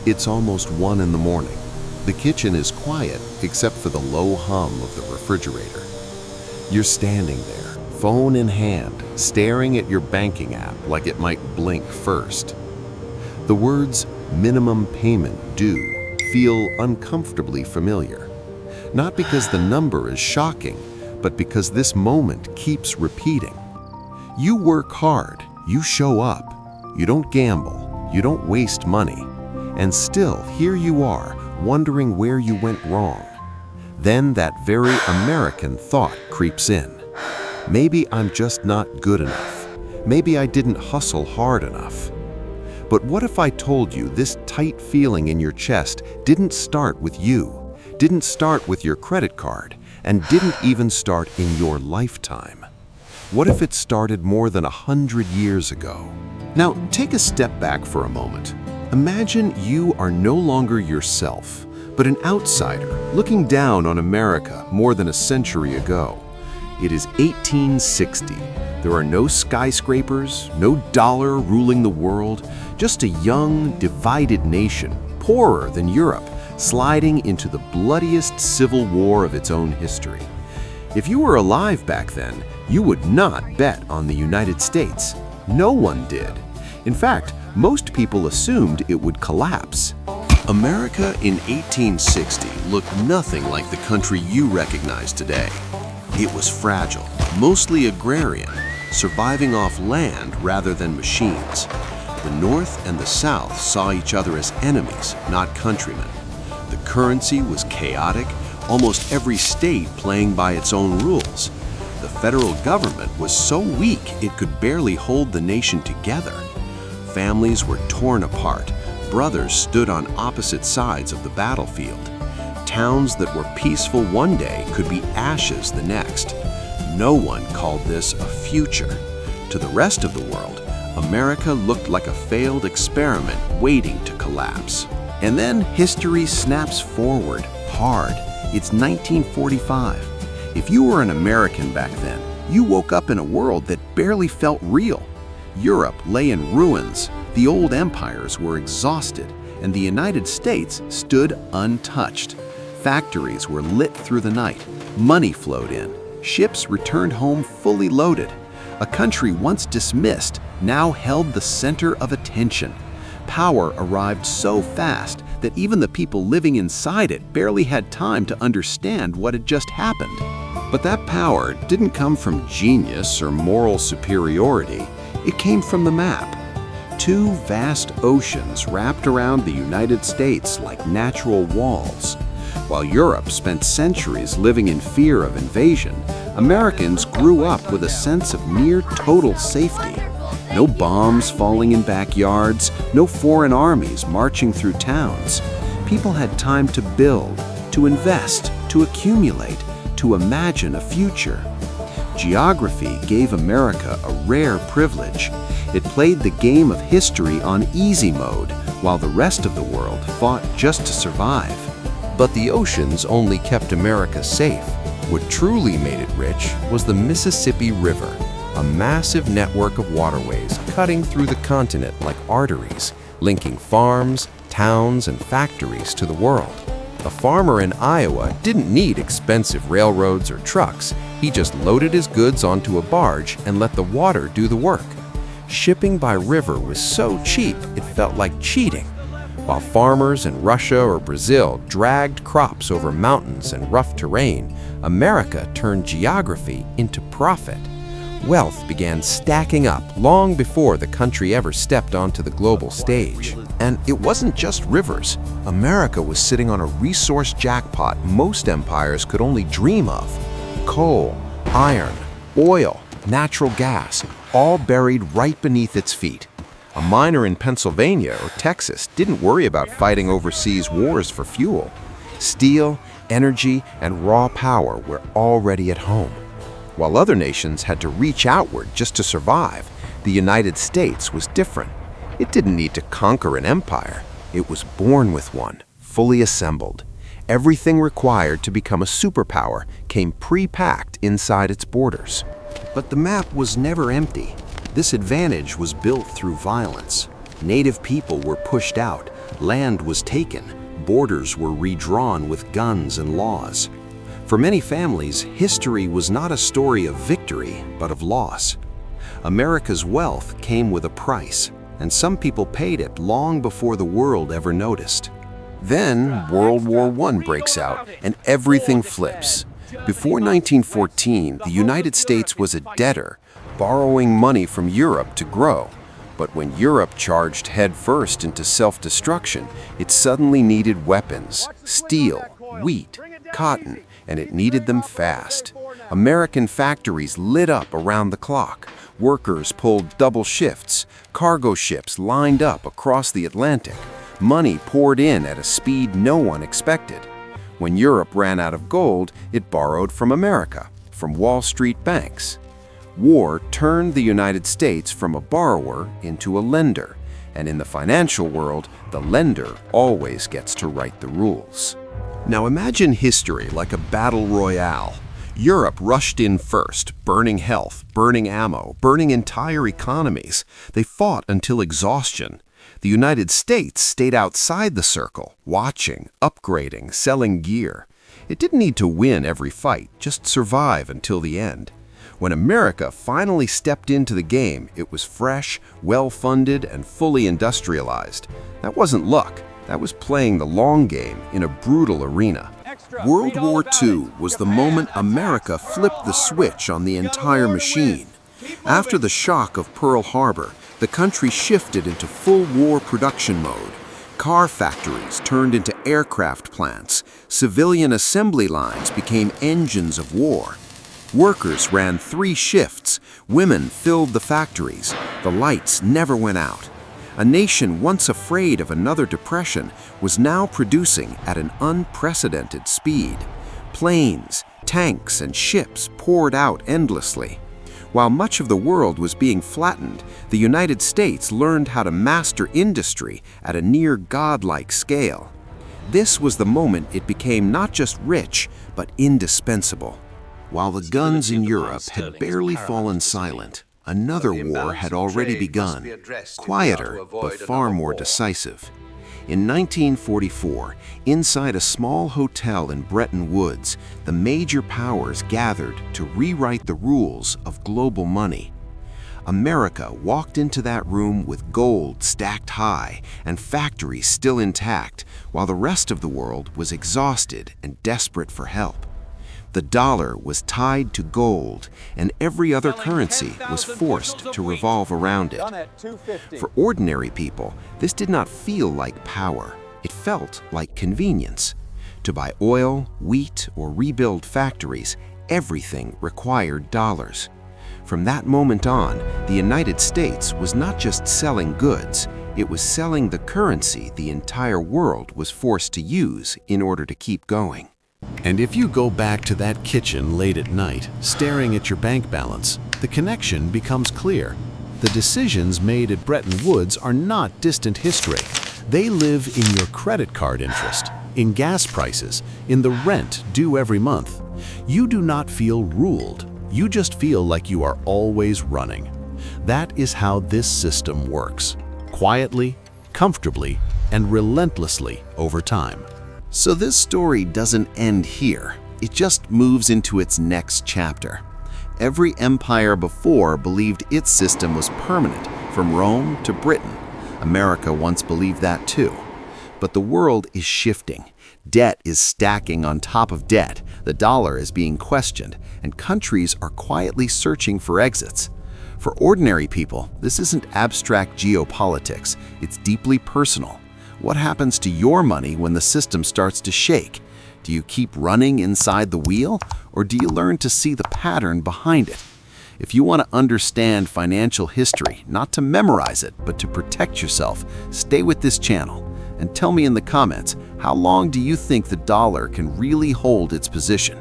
It's almost 1 in the morning. The kitchen is quiet except for the low hum of the refrigerator. You're standing there, phone in hand, staring at your banking app like it might blink first. The words minimum payment due feel uncomfortably familiar. Not because the number is shocking, but because this moment keeps repeating. You work hard, you show up, you don't gamble, you don't waste money, and still here you are, wondering where you went wrong. Then that very American thought creeps in. Maybe I'm just not good enough. Maybe I didn't hustle hard enough. But what if I told you this tight feeling in your chest didn't start with you, didn't start with your credit card, and didn't even start in your lifetime? What if it started more than 100 years ago? Now, take a step back for a moment. Imagine you are no longer yourself, but an outsider looking down on America more than a century ago. It is 1860. There are no skyscrapers, no dollar ruling the world, just a young, divided nation, poorer than Europe, sliding into the bloodiest civil war of its own history. If you were alive back then, you would not bet on the United States. No one did. In fact, most people assumed it would collapse. America in 1860 looked nothing like the country you recognize today. It was fragile, mostly agrarian, surviving off land rather than machines. The North and the South saw each other as enemies, not countrymen. The currency was chaotic, almost every state playing by its own rules. The federal government was so weak it could barely hold the nation together. Families were torn apart. Brothers stood on opposite sides of the battlefield. Towns that were peaceful one day could be ashes the next. No one called this a future. To the rest of the world, America looked like a failed experiment waiting to collapse. And then history snaps forward, hard. It's 1945. If you were an American back then, you woke up in a world that barely felt real. Europe lay in ruins, the old empires were exhausted, and the United States stood untouched. Factories were lit through the night, money flowed in, ships returned home fully loaded. A country once dismissed now held the center of attention. Power arrived so fast that even the people living inside it barely had time to understand what had just happened. But that power didn't come from genius or moral superiority. It came from the map. 2 vast oceans wrapped around the United States like natural walls. While Europe spent centuries living in fear of invasion, Americans grew up with a sense of near total safety. No bombs falling in backyards, no foreign armies marching through towns. People had time to build, to invest, to accumulate, to imagine a future. Geography gave America a rare privilege. It played the game of history on easy mode, while the rest of the world fought just to survive. But the oceans only kept America safe. What truly made it rich was the Mississippi River, a massive network of waterways cutting through the continent like arteries, linking farms, towns, and factories to the world. A farmer in Iowa didn't need expensive railroads or trucks. He just loaded his goods onto a barge and let the water do the work. Shipping by river was so cheap it felt like cheating. While farmers in Russia or Brazil dragged crops over mountains and rough terrain, America turned geography into profit. Wealth began stacking up long before the country ever stepped onto the global stage. And it wasn't just rivers. America was sitting on a resource jackpot most empires could only dream of. Coal, iron, oil, natural gas, all buried right beneath its feet. A miner in Pennsylvania or Texas didn't worry about fighting overseas wars for fuel. Steel, energy, and raw power were already at home. While other nations had to reach outward just to survive, the United States was different. It didn't need to conquer an empire. It was born with one, fully assembled. Everything required to become a superpower came pre-packed inside its borders. But the map was never empty. This advantage was built through violence. Native people were pushed out. Land was taken, borders were redrawn with guns and laws. For many families, history was not a story of victory, but of loss. America's wealth came with a price, and some people paid it long before the world ever noticed. Then World War I breaks out, and everything flips. Before 1914, the United States was a debtor, borrowing money from Europe to grow. But when Europe charged headfirst into self-destruction, it suddenly needed weapons, steel, wheat, cotton, and it needed them fast. American factories lit up around the clock. Workers pulled double shifts. Cargo ships lined up across the Atlantic. Money poured in at a speed no one expected. When Europe ran out of gold, it borrowed from America, from Wall Street banks. War turned the United States from a borrower into a lender, and in the financial world, the lender always gets to write the rules. Now imagine history like a battle royale. Europe rushed in first, burning health, burning ammo, burning entire economies. They fought until exhaustion. The United States stayed outside the circle, watching, upgrading, selling gear. It didn't need to win every fight, just survive until the end. When America finally stepped into the game, it was fresh, well-funded, and fully industrialized. That wasn't luck. That was playing the long game in a brutal arena. World War II was the moment America flipped the switch on the entire machine. After the shock of Pearl Harbor, the country shifted into full war production mode. Car factories turned into aircraft plants. Civilian assembly lines became engines of war. Workers ran 3 shifts. Women filled the factories. The lights never went out. A nation once afraid of another depression was now producing at an unprecedented speed. Planes, tanks, and ships poured out endlessly. While much of the world was being flattened, the United States learned how to master industry at a near godlike scale. This was the moment it became not just rich, but indispensable. While the guns in Europe had barely fallen silent, another war had already begun, quieter but far more decisive. In 1944, inside a small hotel in Bretton Woods, the major powers gathered to rewrite the rules of global money. America walked into that room with gold stacked high and factories still intact, while the rest of the world was exhausted and desperate for help. The dollar was tied to gold, and every other currency was forced to revolve around it. For ordinary people, this did not feel like power. It felt like convenience. To buy oil, wheat, or rebuild factories, everything required dollars. From that moment on, the United States was not just selling goods, it was selling the currency the entire world was forced to use in order to keep going. And if you go back to that kitchen late at night, staring at your bank balance, the connection becomes clear. The decisions made at Bretton Woods are not distant history. They live in your credit card interest, in gas prices, in the rent due every month. You do not feel ruled. You just feel like you are always running. That is how this system works. Quietly, comfortably, and relentlessly over time. So this story doesn't end here. It just moves into its next chapter. Every empire before believed its system was permanent, from Rome to Britain. America once believed that too. But the world is shifting. Debt is stacking on top of debt, the dollar is being questioned, and countries are quietly searching for exits. For ordinary people, this isn't abstract geopolitics, it's deeply personal. What happens to your money when the system starts to shake? Do you keep running inside the wheel, or do you learn to see the pattern behind it? If you want to understand financial history, not to memorize it, but to protect yourself, stay with this channel. And tell me in the comments, how long do you think the dollar can really hold its position?